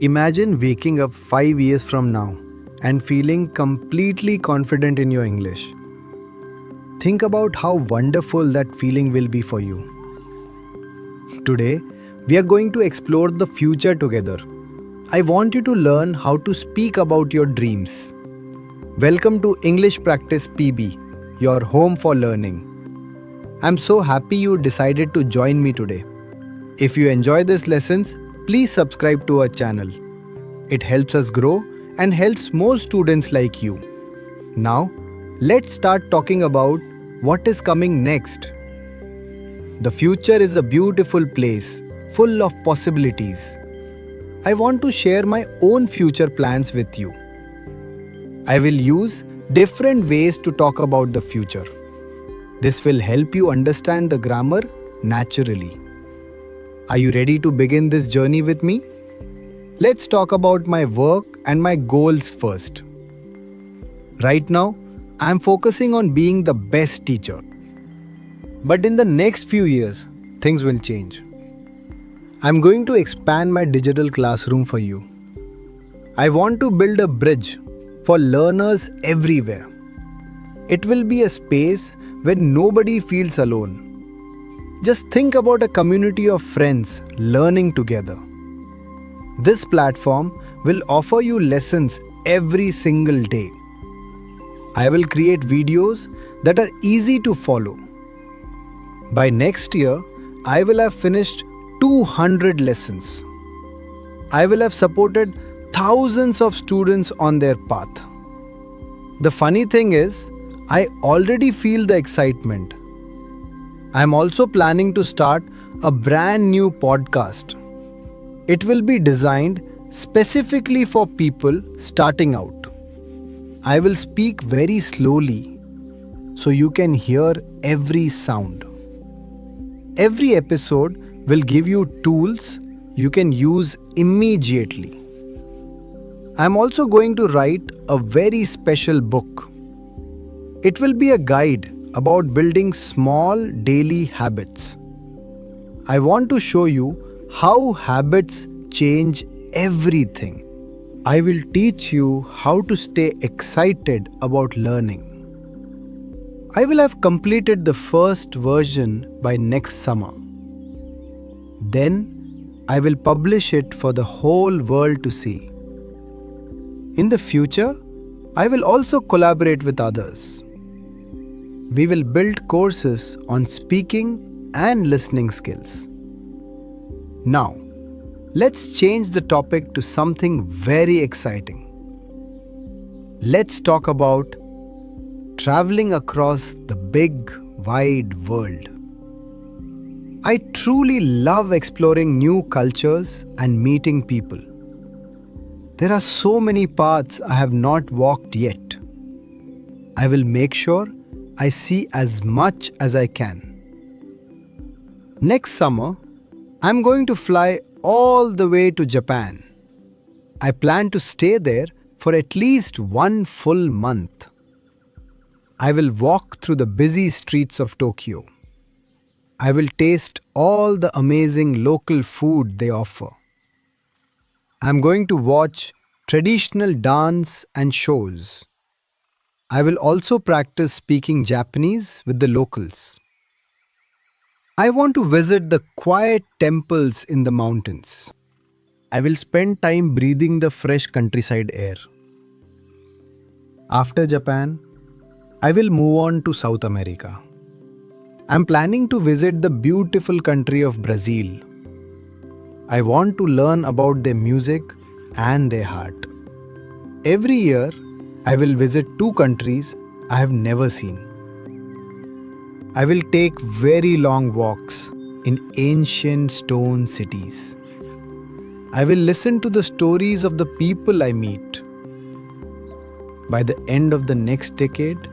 Imagine waking up 5 years from now and feeling completely confident in your English. Think about how wonderful that feeling will be for you. Today, we are going to explore the future together. I want you to learn how to speak about your dreams. Welcome to English Practice PB, your home for learning. I'm so happy you decided to join me today. If you enjoy these lessons, please subscribe to our channel. It helps us grow and helps more students like you. Now, let's start talking about what is coming next. The future is a beautiful place, full of possibilities. I want to share my own future plans with you. I will use different ways to talk about the future. This will help you understand the grammar naturally. Are you ready to begin this journey with me? Let's talk about my work and my goals first. Right now, I am focusing on being the best teacher. But in the next few years, things will change. I'm going to expand my digital classroom for you. I want to build a bridge for learners everywhere. It will be a space where nobody feels alone. Just think about a community of friends learning together. This platform will offer you lessons every single day. I will create videos that are easy to follow. By next year, I will have finished 200 lessons. I will have supported thousands of students on their path. The funny thing is, I already feel the excitement. I am also planning to start a brand new podcast. It will be designed specifically for people starting out. I will speak very slowly so you can hear every sound. Every episode will give you tools you can use immediately. I am also going to write a very special book. It will be a guide about building small daily habits. I want to show you how habits change everything. I will teach you how to stay excited about learning. I will have completed the first version by next summer. Then, I will publish it for the whole world to see. In the future, I will also collaborate with others. We will build courses on speaking and listening skills. Now, let's change the topic to something very exciting. Let's talk about traveling across the big, wide world. I truly love exploring new cultures and meeting people. There are so many paths I have not walked yet. I will make sure I see as much as I can. Next summer, I'm going to fly all the way to Japan. I plan to stay there for at least 1 full month. I will walk through the busy streets of Tokyo. I will taste all the amazing local food they offer. I'm going to watch traditional dance and shows. I will also practice speaking Japanese with the locals. I want to visit the quiet temples in the mountains. I will spend time breathing the fresh countryside air. After Japan, I will move on to South America. I'm planning to visit the beautiful country of Brazil. I want to learn about their music and their heart. Every year, I will visit 2 countries I have never seen. I will take very long walks in ancient stone cities. I will listen to the stories of the people I meet. By the end of the next decade,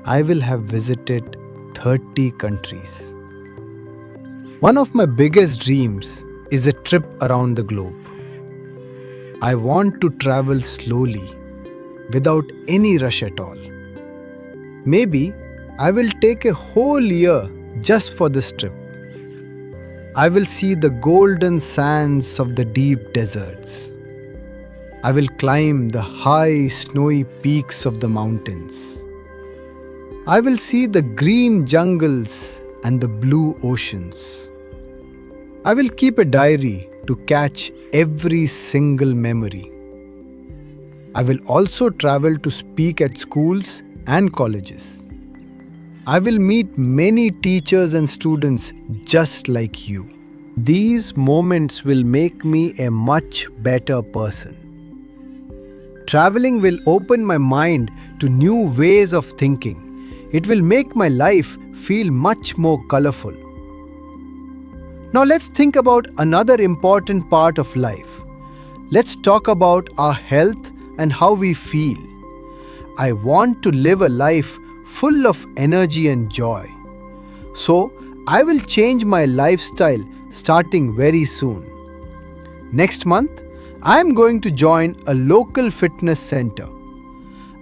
I will have visited 30 countries. One of my biggest dreams is a trip around the globe. I want to travel slowly, without any rush at all. Maybe I will take a whole year just for this trip. I will see the golden sands of the deep deserts, I will climb the high snowy peaks of the mountains. I will see the green jungles and the blue oceans. I will keep a diary to catch every single memory. I will also travel to speak at schools and colleges. I will meet many teachers and students just like you. These moments will make me a much better person. Traveling will open my mind to new ways of thinking. It will make my life feel much more colorful. Now let's think about another important part of life. Let's talk about our health and how we feel. I want to live a life full of energy and joy. So, I will change my lifestyle starting very soon. Next month, I am going to join a local fitness center.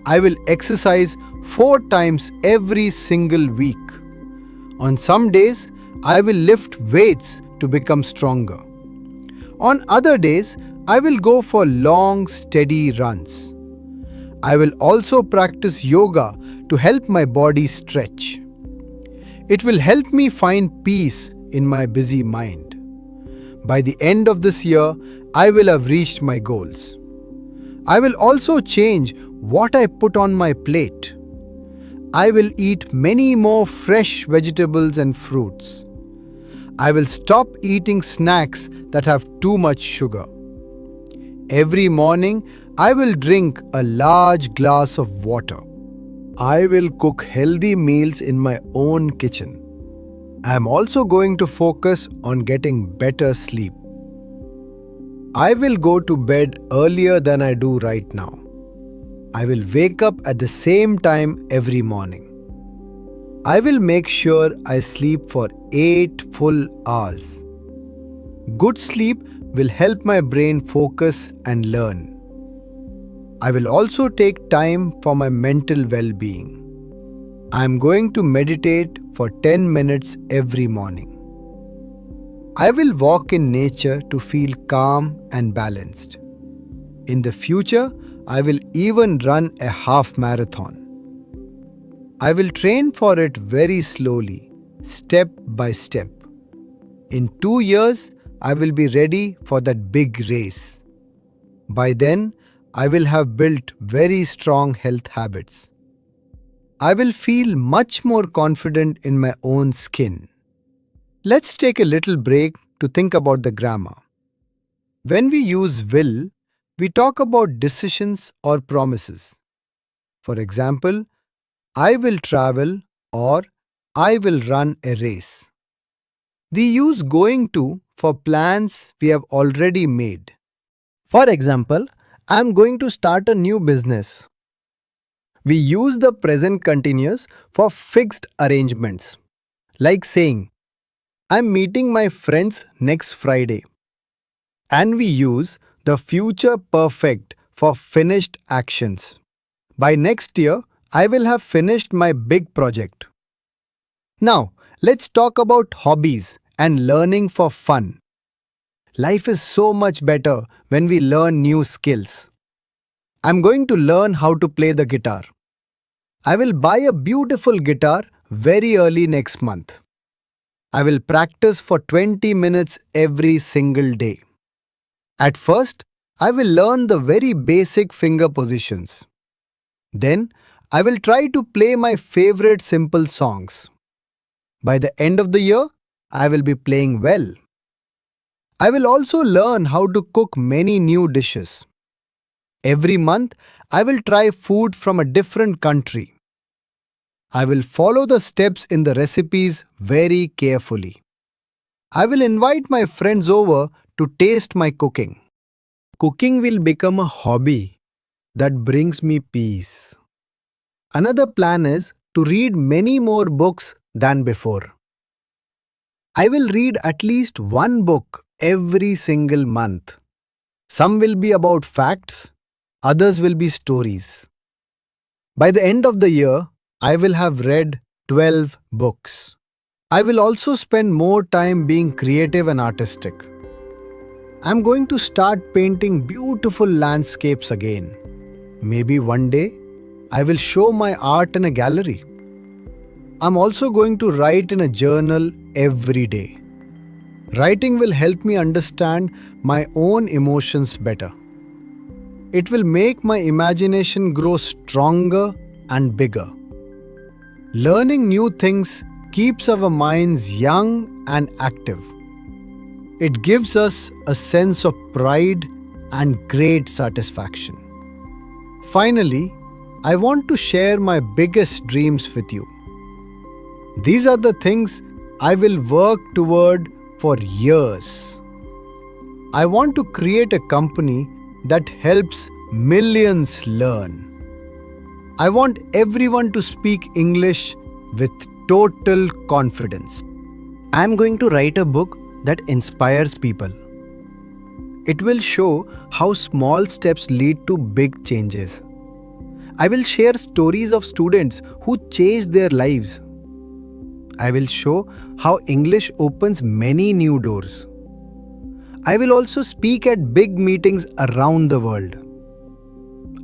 I will exercise 4 times every single week. On some days, I will lift weights to become stronger. On other days, I will go for long, steady runs. I will also practice yoga to help my body stretch. It will help me find peace in my busy mind. By the end of this year, I will have reached my goals. I will also change what I put on my plate. I will eat many more fresh vegetables and fruits. I will stop eating snacks that have too much sugar. Every morning, I will drink a large glass of water. I will cook healthy meals in my own kitchen. I am also going to focus on getting better sleep. I will go to bed earlier than I do right now. I will wake up at the same time every morning. I will make sure I sleep for 8 full hours. Good sleep will help my brain focus and learn. I will also take time for my mental well-being. I am going to meditate for 10 minutes every morning. I will walk in nature to feel calm and balanced. In the future, I will even run a half marathon. I will train for it very slowly, step by step. In 2 years, I will be ready for that big race. By then, I will have built very strong health habits. I will feel much more confident in my own skin. Let's take a little break to think about the grammar. When we use will, we talk about decisions or promises. For example, I will travel or I will run a race. We use going to for plans we have already made. For example, I am going to start a new business. We use the present continuous for fixed arrangements, like saying, I'm meeting my friends next Friday. And we use the future perfect for finished actions. By next year, I will have finished my big project. Now, let's talk about hobbies and learning for fun. Life is so much better when we learn new skills. I'm going to learn how to play the guitar. I will buy a beautiful guitar very early next month. I will practice for 20 minutes every single day. At first, I will learn the very basic finger positions. Then, I will try to play my favorite simple songs. By the end of the year, I will be playing well. I will also learn how to cook many new dishes. Every month, I will try food from a different country. I will follow the steps in the recipes very carefully. I will invite my friends over to taste my cooking. Cooking will become a hobby that brings me peace. Another plan is to read many more books than before. I will read at least one book every single month. Some will be about facts, others will be stories. By the end of the year, I will have read 12 books. I will also spend more time being creative and artistic. I'm going to start painting beautiful landscapes again. Maybe one day I will show my art in a gallery. I'm also going to write in a journal every day. Writing will help me understand my own emotions better. It will make my imagination grow stronger and bigger. Learning new things keeps our minds young and active. It gives us a sense of pride and great satisfaction. Finally, I want to share my biggest dreams with you. These are the things I will work toward for years. I want to create a company that helps millions learn. I want everyone to speak English with total confidence. I'm going to write a book that inspires people. It will show how small steps lead to big changes. I will share stories of students who changed their lives. I will show how English opens many new doors. I will also speak at big meetings around the world.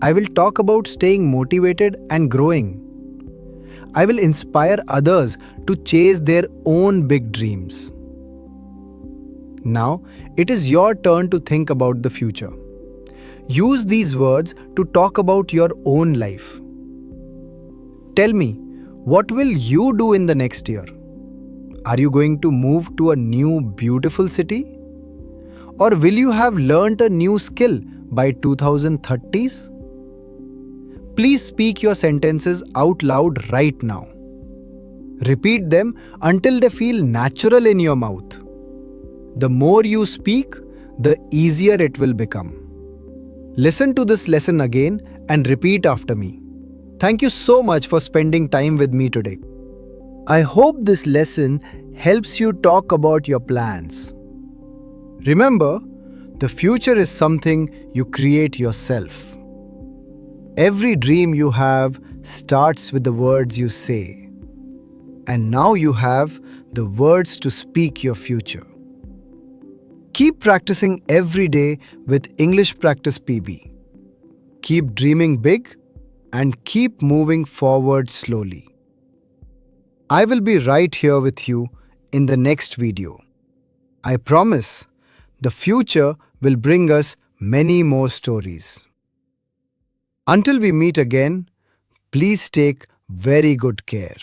I will talk about staying motivated and growing. I will inspire others to chase their own big dreams. Now, it is your turn to think about the future. Use these words to talk about your own life. Tell me, what will you do in the next year? Are you going to move to a new beautiful city? Or will you have learnt a new skill by 2030s? Please speak your sentences out loud right now. Repeat them until they feel natural in your mouth. The more you speak, the easier it will become. Listen to this lesson again and repeat after me. Thank you so much for spending time with me today. I hope this lesson helps you talk about your plans. Remember, the future is something you create yourself. Every dream you have starts with the words you say. And now you have the words to speak your future. Keep practicing every day with English Practice PB. Keep dreaming big and keep moving forward slowly. I will be right here with you in the next video. I promise the future will bring us many more stories. Until we meet again, please take very good care.